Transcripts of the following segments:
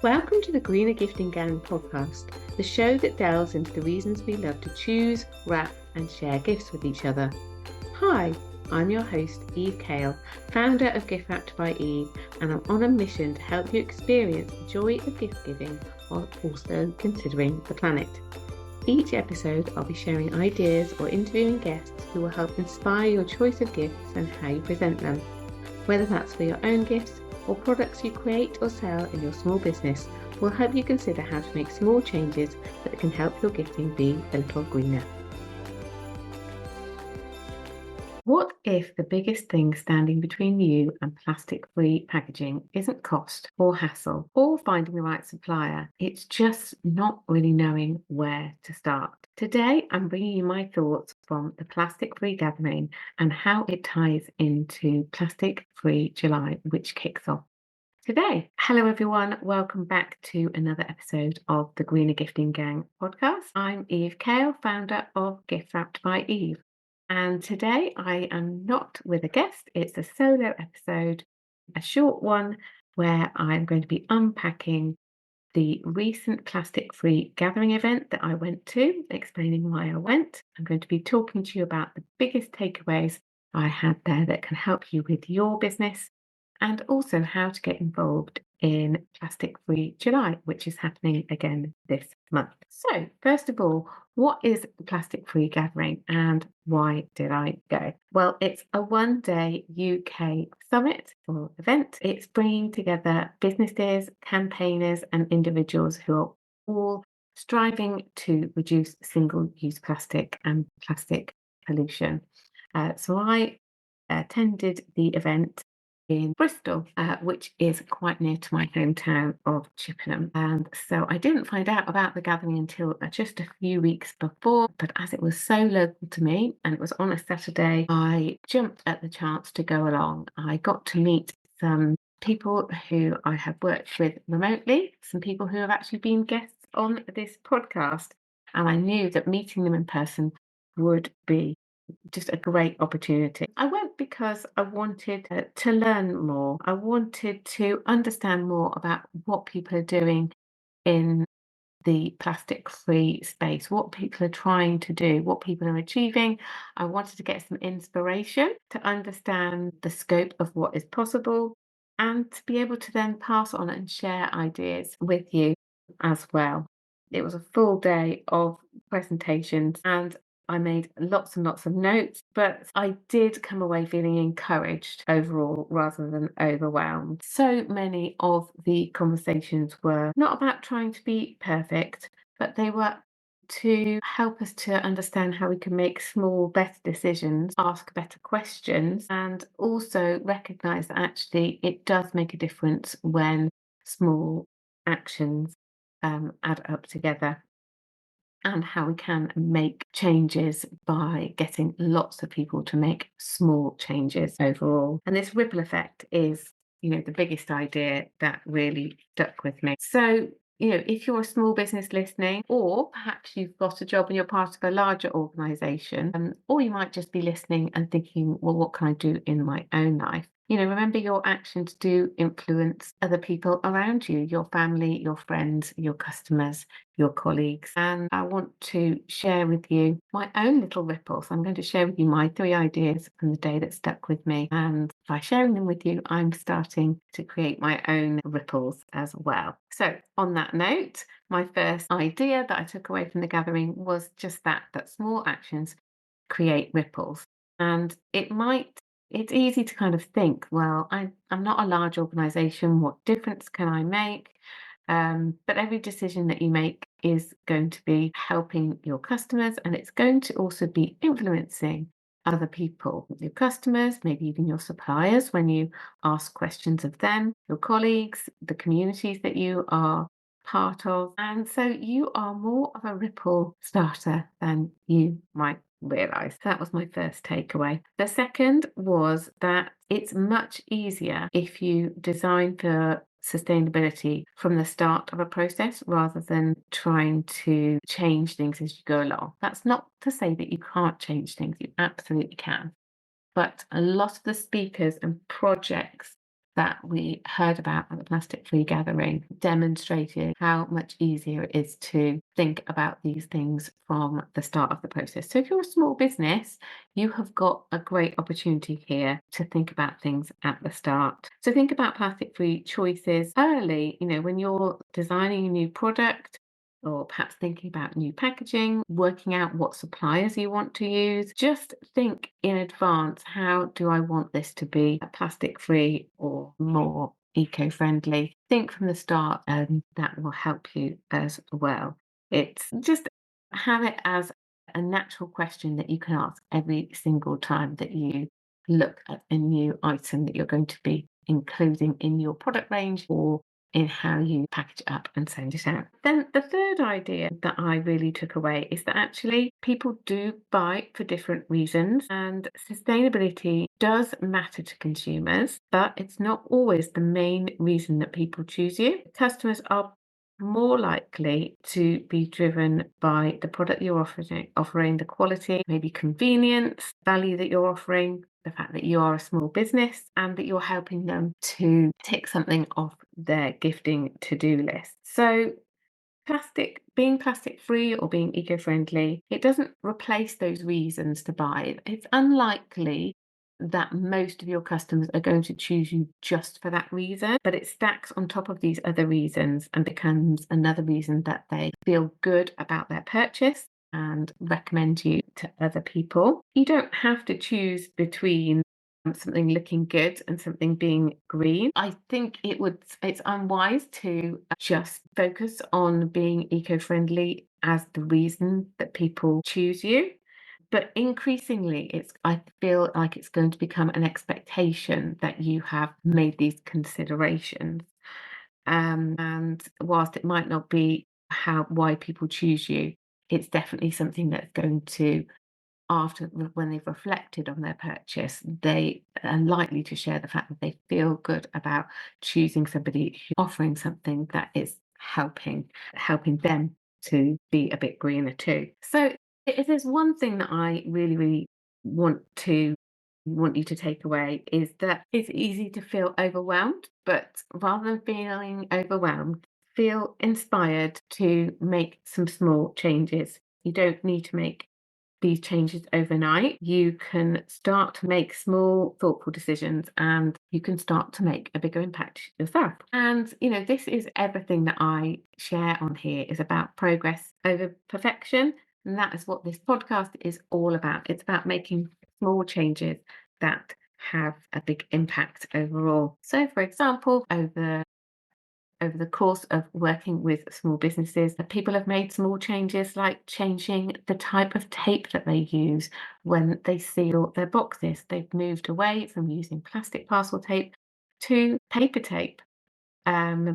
Welcome to the Greener Gifting Gang podcast, the show that delves into the reasons we love to choose, wrap, and share gifts with each other. Hi, I'm your host, Eve Kale, founder of Gift Wrapped by Eve, and I'm on a mission to help you experience the joy of gift giving while also considering the planet. Each episode, I'll be sharing ideas or interviewing guests who will help inspire your choice of gifts and how you present them. Whether that's for your own gifts or products you create or sell in your small business, we'll help you consider how to make small changes that can help your gifting be a little greener. What if the biggest thing standing between you and plastic-free packaging isn't cost or hassle or finding the right supplier? It's just not really knowing where to start. Today, I'm bringing you my thoughts from the Plastic-Free Gathering and how it ties into Plastic-Free July, which kicks off today. Hello, everyone. Welcome back to another episode of the Greener Gifting Gang podcast. I'm Eve Kale, founder of Gift Wrapped by Eve. And today I am not with a guest. It's a solo episode, a short one, where I'm going to be unpacking the recent plastic-free gathering event that I went to, explaining why I went. I'm going to be talking to you about the biggest takeaways I had there that can help you with your business, and also how to get involved in Plastic Free July, which is happening again this month. So, first of all, what is the Plastic Free Gathering and why did I go? Well, it's a one-day UK summit or event. It's bringing together businesses, campaigners, and individuals who are all striving to reduce single-use plastic and plastic pollution. So I attended the event in Bristol, which is quite near to my hometown of Chippenham. And so I didn't find out about the gathering until just a few weeks before, but as it was so local to me and it was on a Saturday, I jumped at the chance to go along. I got to meet some people who I have worked with remotely, some people who have actually been guests on this podcast, and I knew that meeting them in person would be just a great opportunity. I went because I wanted to learn more. I wanted to understand more about what people are doing in the plastic free space, what people are trying to do, what people are achieving. I wanted to get some inspiration to understand the scope of what is possible and to be able to then pass on and share ideas with you as well. It was a full day of presentations and I made lots and lots of notes, but I did come away feeling encouraged overall rather than overwhelmed. So many of the conversations were not about trying to be perfect, but they were to help us to understand how we can make small, better decisions, ask better questions, and also recognize that actually it does make a difference when small actions add up together, and how we can make changes by getting lots of people to make small changes overall. And this ripple effect is, the biggest idea that really stuck with me. So, if you're a small business listening, or perhaps you've got a job and you're part of a larger organization, or you might just be listening and thinking, well, what can I do in my own life? Remember your actions do influence other people around you, your family, your friends, your customers, your colleagues. And I want to share with you my own little ripples. I'm going to share with you my 3 ideas from the day that stuck with me. And by sharing them with you, I'm starting to create my own ripples as well. So on that note, my first idea that I took away from the gathering was just that small actions create ripples. And it's easy to kind of think, well, I'm not a large organization. What difference can I make? But every decision that you make is going to be helping your customers, and it's going to also be influencing other people, your customers, maybe even your suppliers when you ask questions of them, your colleagues, the communities that you are part of. And so you are more of a ripple starter than you might realize. That was my first takeaway. The second was that it's much easier if you design for sustainability from the start of a process rather than trying to change things as you go along. That's not to say that you can't change things, you absolutely can. But a lot of the speakers and projects that we heard about at the Plastic Free Gathering demonstrated how much easier it is to think about these things from the start of the process. So if you're a small business, you have got a great opportunity here to think about things at the start. So think about plastic-free choices early, when you're designing a new product, or perhaps thinking about new packaging, working out what suppliers you want to use. Just think in advance, how do I want this to be plastic free or more eco-friendly? Think from the start, and that will help you as well. It's just have it as a natural question that you can ask every single time that you look at a new item that you're going to be including in your product range or in how you package it up and send it out. Then the third idea that I really took away is that actually people do buy for different reasons, and sustainability does matter to consumers, but it's not always the main reason that people choose you. Customers are more likely to be driven by the product you're offering, the quality, maybe convenience, value that you're offering, the fact that you are a small business and that you're helping them to tick something off their gifting to-do list. So being plastic free or being eco-friendly, it doesn't replace those reasons to buy. It's unlikely that most of your customers are going to choose you just for that reason, but it stacks on top of these other reasons and becomes another reason that they feel good about their purchase and recommend you to other people. You don't have to choose between something looking good and something being green. I think it's unwise to just focus on being eco-friendly as the reason that people choose you. But increasingly, I feel like it's going to become an expectation that you have made these considerations. And whilst it might not be why people choose you, it's definitely something that's going to, when they've reflected on their purchase, they are likely to share the fact that they feel good about choosing somebody who's offering something that is helping them to be a bit greener too. So if there's one thing that I really, really want you to take away, is that it's easy to feel overwhelmed, but rather than feeling overwhelmed, feel inspired to make some small changes. You don't need to make these changes overnight. You can start to make small, thoughtful decisions, and you can start to make a bigger impact yourself. And, this is everything that I share on here is about progress over perfection. And that is what this podcast is all about. It's about making small changes that have a big impact overall. So, for example, over the course of working with small businesses, people have made small changes like changing the type of tape that they use when they seal their boxes. They've moved away from using plastic parcel tape to paper tape.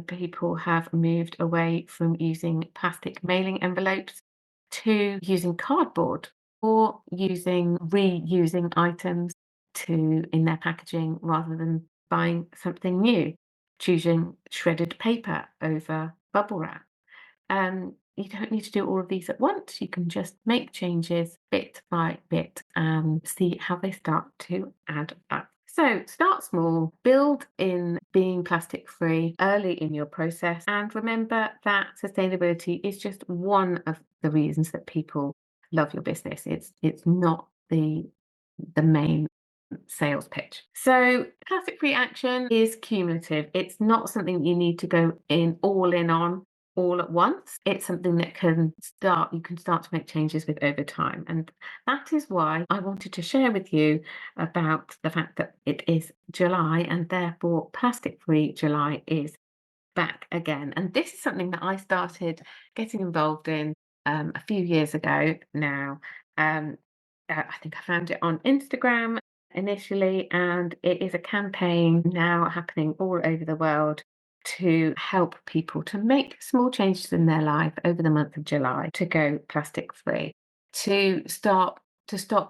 People have moved away from using plastic mailing envelopes to using cardboard, or reusing items in their packaging rather than buying something new, choosing shredded paper over bubble wrap. You don't need to do all of these at once. You can just make changes bit by bit and see how they start to add up. So start small, build in being plastic free early in your process, and remember that sustainability is just one of the reasons that people love your business. It's not the main sales pitch. So plastic free action is cumulative. It's not something you need to go all in on all at once. It's something that you can start to make changes with over time. And that is why I wanted to share with you about the fact that it is July, and therefore Plastic Free July is back again. And this is something that I started getting involved in a few years ago now. I think I found it on Instagram initially, and it is a campaign now happening all over the world to help people to make small changes in their life over the month of July to go plastic free, to stop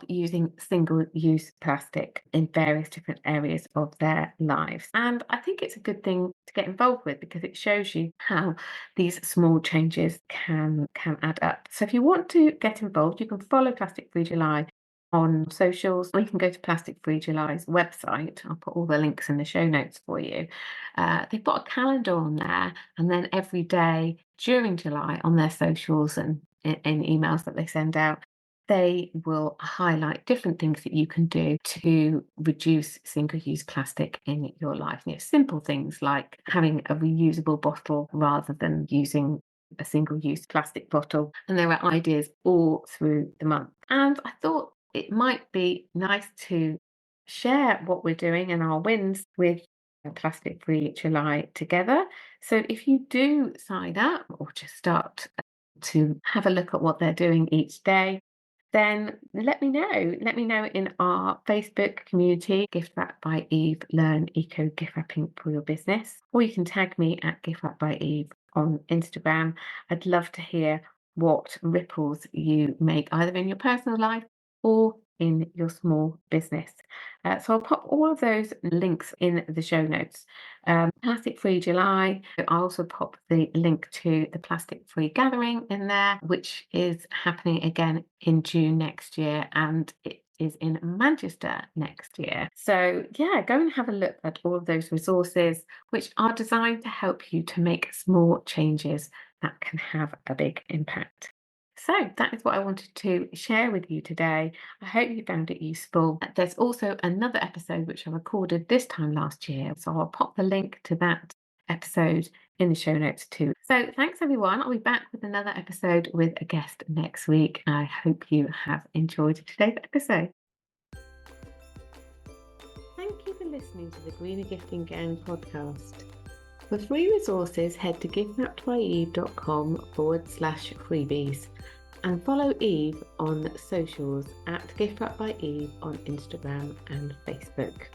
using single-use plastic in various different areas of their lives. And I think it's a good thing to get involved with because it shows you how these small changes can add up. So if you want to get involved, you can follow Plastic Free July on socials, or you can go to Plastic Free July's website. I'll put all the links in the show notes for you. They've got a calendar on there, and then every day during July on their socials and in emails that they send out, they will highlight different things that you can do to reduce single-use plastic in your life. Simple things like having a reusable bottle rather than using a single-use plastic bottle. And there are ideas all through the month. And I thought it might be nice to share what we're doing and our wins with Plastic Free July together. So if you do sign up or just start to have a look at what they're doing each day, then let me know. Let me know in our Facebook community, Gift Wrap by Eve, Learn Eco Gift Wrapping for Your Business. Or you can tag me at Gift Wrap by Eve on Instagram. I'd love to hear what ripples you make either in your personal life or in your small business. So I'll pop all of those links in the show notes. Plastic Free July. I'll also pop the link to the Plastic Free Gathering in there, which is happening again in June next year, and it is in Manchester next year. So yeah, go and have a look at all of those resources, which are designed to help you to make small changes that can have a big impact. So that is what I wanted to share with you today. I hope you found it useful. There's also another episode which I recorded this time last year, so I'll pop the link to that episode in the show notes too. So thanks everyone. I'll be back with another episode with a guest next week. I hope you have enjoyed today's episode. Thank you for listening to the Greener Gifting Gang podcast. For free resources, head to giftwrapbyeve.com/freebies and follow Eve on socials at giftwrapbyeve on Instagram and Facebook.